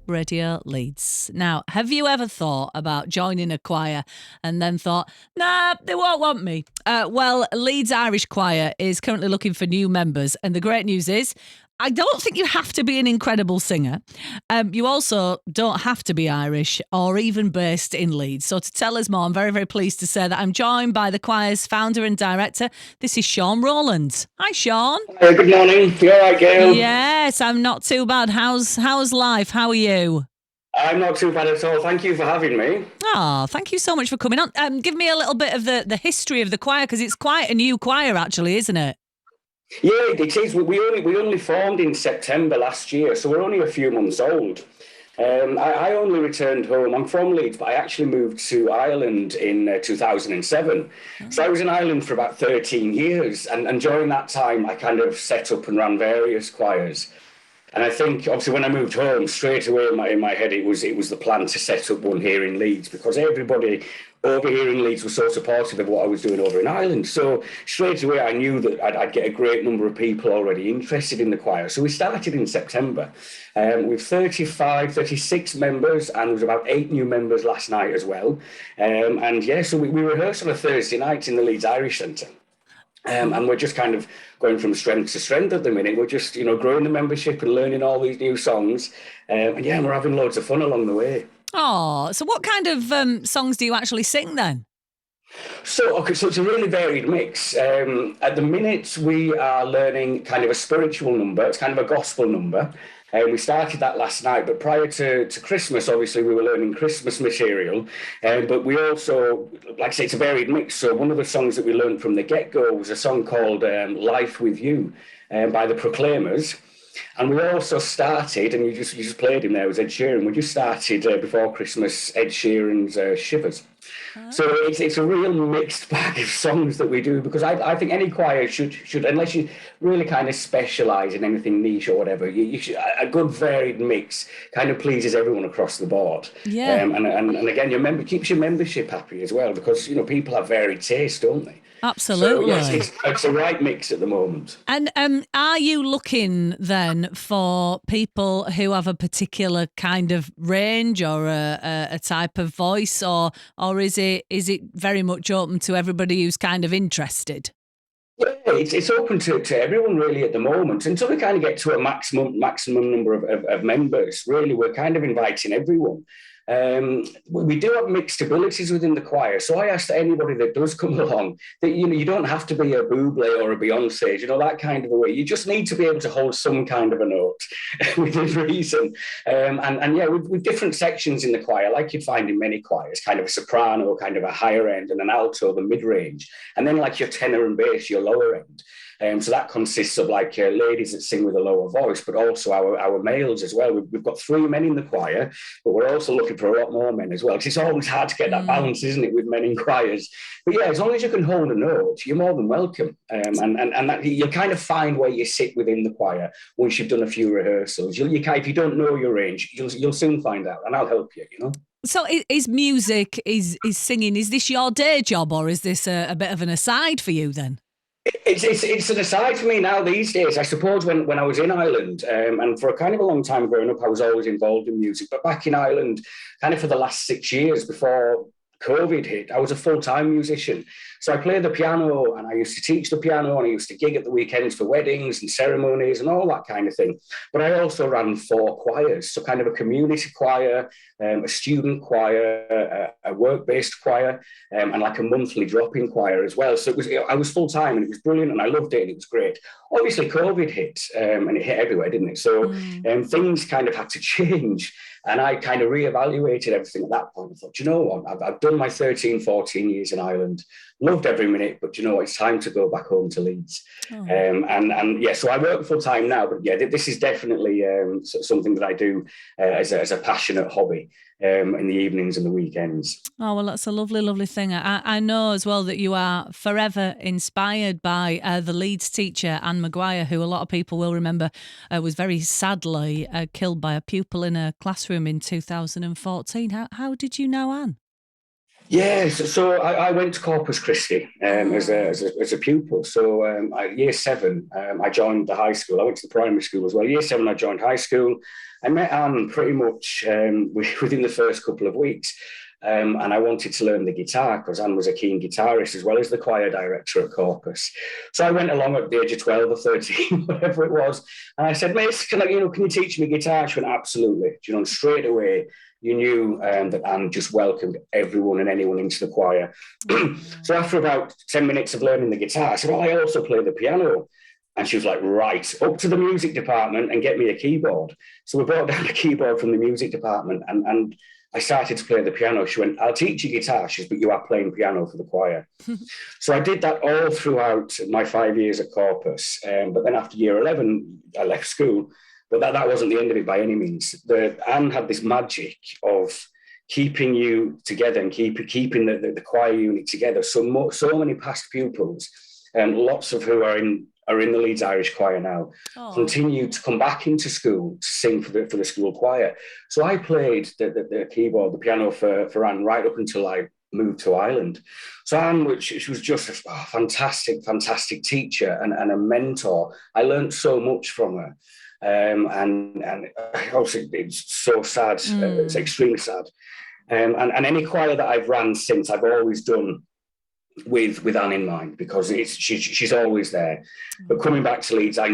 Radio Leeds. Now, have you ever thought about joining a choir and then thought, nah, they won't want me? Well, Leeds Irish Choir is currently looking for new members, and the great news is I don't think you have to be an incredible singer. You also don't have to be Irish or even based in Leeds. So to tell us more, I'm very, very pleased to say that I'm joined by the choir's founder and director. This is Sean Rowland. Hi, Sean. Hey, good morning. You all right, Gayle? Yes, I'm not too bad. How's life? How are you? I'm not too bad at all. Thank you for having me. Oh, thank you so much for coming on. Give me a little bit of the history of the choir, because it's quite a new choir, actually, isn't it? Yeah, it is. We only formed in September last year, so we're only a few months old. I only returned home. I'm from Leeds, but I actually moved to Ireland in 2007. So I was in Ireland for about 13 years, and during that time, I kind of set up and ran various choirs. And I think, obviously, when I moved home, straight away in my head, it was the plan to set up one here in Leeds, because everybody over here in Leeds was so supportive of what I was doing over in Ireland. So straight away, I knew that I'd get a great number of people already interested in the choir. So we started in September with 35, 36 members, and there was about 8 new members last night as well. So we rehearsed on a Thursday night in the Leeds Irish Centre. And we're just kind of going from strength to strength at the minute. We're just, growing the membership and learning all these new songs. And we're having loads of fun along the way. Oh, so what kind of songs do you actually sing then? So it's a really varied mix. At the minute, we are learning kind of a spiritual number. It's kind of a gospel number. We started that last night, but prior to Christmas, obviously, we were learning Christmas material. But we also, like I say, it's a varied mix. So one of the songs that we learned from the get-go was a song called Life With You by the Proclaimers. And we also started, and you just played him there, was Ed Sheeran. We just started before Christmas, Ed Sheeran's Shivers. So it's a real mixed bag of songs that we do, because I think any choir should, unless you really kind of specialise in anything niche or whatever, you should, a good varied mix kind of pleases everyone across the board. Yeah. And again, keeps your membership happy as well, because people have varied taste, don't they? Absolutely. So yes, it's a right mix at the moment. And are you looking then for people who have a particular kind of range or a type of voice, or is it very much open to everybody who's kind of interested? Yeah, it's open to everyone really at the moment. Until we kind of get to a maximum number of members, really, we're kind of inviting everyone. We do have mixed abilities within the choir, so I ask that anybody that does come along that you don't have to be a Bublé or a Beyonce, that kind of a way. You just need to be able to hold some kind of a note within reason. With different sections in the choir, like you'd find in many choirs, kind of a soprano, kind of a higher end, and an alto, the mid range, and then like your tenor and bass, your lower end. So that consists of like ladies that sing with a lower voice, but also our males as well. We've got 3 men in the choir, but we're also looking for a lot more men as well, because it's always hard to get that balance, isn't it, with men in choirs? But yeah, as long as you can hold a note, you're more than welcome. And that you'll kind of find where you sit within the choir once you've done a few rehearsals. If you don't know your range, you'll soon find out, and I'll help you. So is music, is singing, is this your day job, or is this a bit of an aside for you then? It's an aside for me now these days. I suppose when I was in Ireland, and for a kind of a long time growing up, I was always involved in music. But back in Ireland, kind of for the last 6 years before COVID hit, I was a full-time musician. So I played the piano, and I used to teach the piano, and I used to gig at the weekends for weddings and ceremonies and all that kind of thing. But I also ran 4 choirs, so kind of a community choir, a student choir, a work-based choir, and like a monthly drop-in choir as well. So I was full-time, and it was brilliant, and I loved it, and it was great. Obviously, COVID hit, and it hit everywhere, didn't it? So things kind of had to change. And I kind of reevaluated everything at that point. I thought, you know what, I've done my 13, 14 years in Ireland, loved every minute, but you know what, it's time to go back home to Leeds. So I work full time now, but yeah, this is definitely something that I do as a passionate hobby in the evenings and the weekends. Oh, well, that's a lovely, lovely thing. I know as well that you are forever inspired by the Leeds teacher, Ann Maguire, who a lot of people will remember was very sadly killed by a pupil in a classroom in 2014. How did you know Anne? Yeah, so I went to Corpus Christi Oh. as a pupil. So year seven, I joined the high school. I went to the primary school as well. Year seven, I joined high school. I met Anne pretty much within the first couple of weeks. And I wanted to learn the guitar because Anne was a keen guitarist as well as the choir director at Corpus. So I went along at the age of 12 or 13, whatever it was. And I said, Miss, can you teach me guitar? She went, absolutely. And straight away, you knew that Anne just welcomed everyone and anyone into the choir. So after about 10 minutes of learning the guitar, I said, well, I also play the piano. And she was like, right, up to the music department and get me a keyboard. So we brought down a keyboard from the music department and I started to play the piano. She went, I'll teach you guitar. She said, but you are playing piano for the choir. So I did that all throughout my 5 years at Corpus. But then after year 11, I left school. But that wasn't the end of it by any means. Anne had this magic of keeping you together and keeping the choir unit together. So many past pupils, and lots of who are in the Leeds Irish Choir now, continue to come back into school to sing for the school choir. So I played the keyboard, the piano for Anne right up until I moved to Ireland. So Anne, she was just a fantastic teacher and a mentor. I learned so much from her. And obviously it's so sad. It's extremely sad. And any choir that I've ran since, I've always done with Anne in mind because she's always there. But coming back to Leeds, I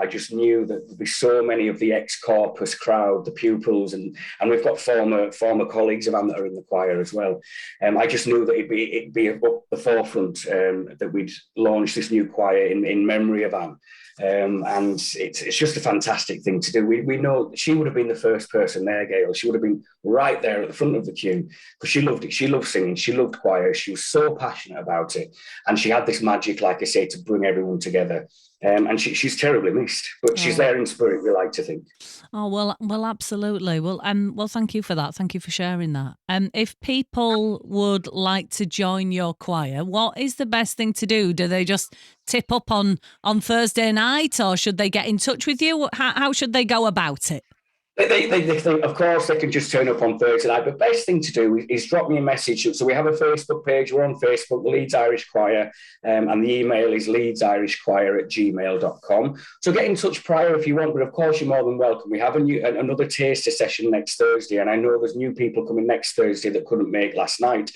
just knew that there'd be so many of the ex-Corpus crowd, the pupils, and we've got former colleagues of Anne that are in the choir as well. I just knew that it'd be up the forefront that we'd launch this new choir in memory of Anne. And it's just a fantastic thing to do. We know she would have been the first person there, Gayle. She would have been right there at the front of the queue because she loved it. She loved singing. She loved choir. She was so passionate about it. And she had this magic, like I say, to bring everyone together. And she's terribly missed, but she's there in spirit, we like to think. Oh, well, absolutely. Well, thank you for that. Thank you for sharing that. If people would like to join your choir, what is the best thing to do? Do they just tip up on Thursday night, or should they get in touch with you? How should they go about it? They think, of course, they can just turn up on Thursday night. But best thing to do is drop me a message. So we have a Facebook page. We're on Facebook, the Leeds Irish Choir, and the email is leedsirishchoir@gmail.com. So get in touch prior if you want, but of course you're more than welcome. We have another taster session next Thursday, and I know there's new people coming next Thursday that couldn't make last night.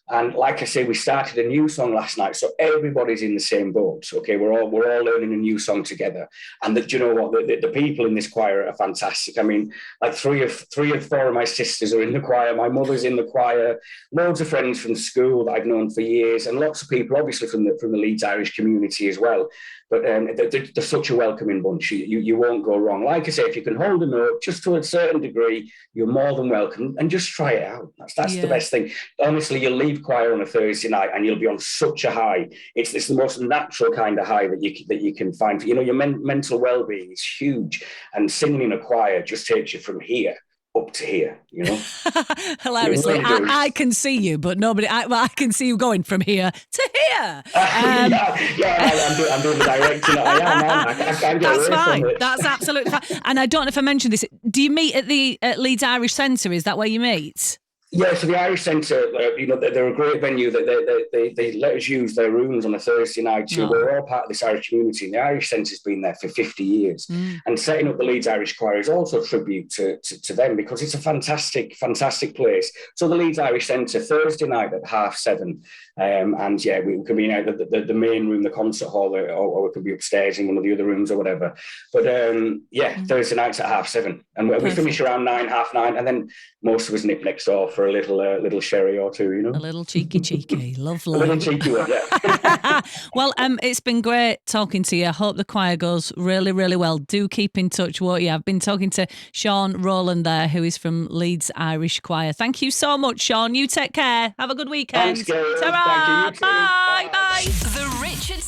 And like I say, we started a new song last night, so everybody's in the same boat. Okay, we're all learning a new song together. And you know what? The people in this choir are fantastic. I mean, like three of four of my sisters are in the choir. My mother's in the choir. Loads of friends from school that I've known for years, and lots of people, obviously from the Leeds Irish community as well. But they're such a welcoming bunch. You won't go wrong. Like I say, if you can hold a note just to a certain degree, you're more than welcome. And just try it out. That's the best thing. Honestly, you'll leave choir on a Thursday night and you'll be on such a high. It's the most natural kind of high that you can find. Your mental well-being is huge. And singing in a choir just takes you from here up to here, Hilariously, I can see you, but nobody. I can see you going from here to here. I'm doing the directing. I can't get That's away fine. from it. That's absolutely fine. And I don't know if I mentioned this. Do you meet at the Leeds Irish Centre? Is that where you meet? Yeah, so the Irish Centre, they're a great venue. They let us use their rooms on a Thursday night. So we're all part of this Irish community, and the Irish Centre's been there for 50 years. And setting up the Leeds Irish Choir is also a tribute to them because it's a fantastic place. So the Leeds Irish Centre, Thursday night at 7:30. And yeah, we can be in the main room, the concert hall, or we could be upstairs in one of the other rooms or whatever. But Thursday nights at 7:30. And we finish around 9, 9:30, and then most of us nip next door for a little sherry or two, A little cheeky, lovely. A little cheeky one, yeah. Well, it's been great talking to you. I hope the choir goes really, really well. Do keep in touch, won't you? I've been talking to Sean Rowland there, who is from Leeds Irish Choir. Thank you so much, Sean. You take care. Have a good weekend. Thanks, Gayle. Ta-ra. Thank you. You too. Bye. Bye. The Richard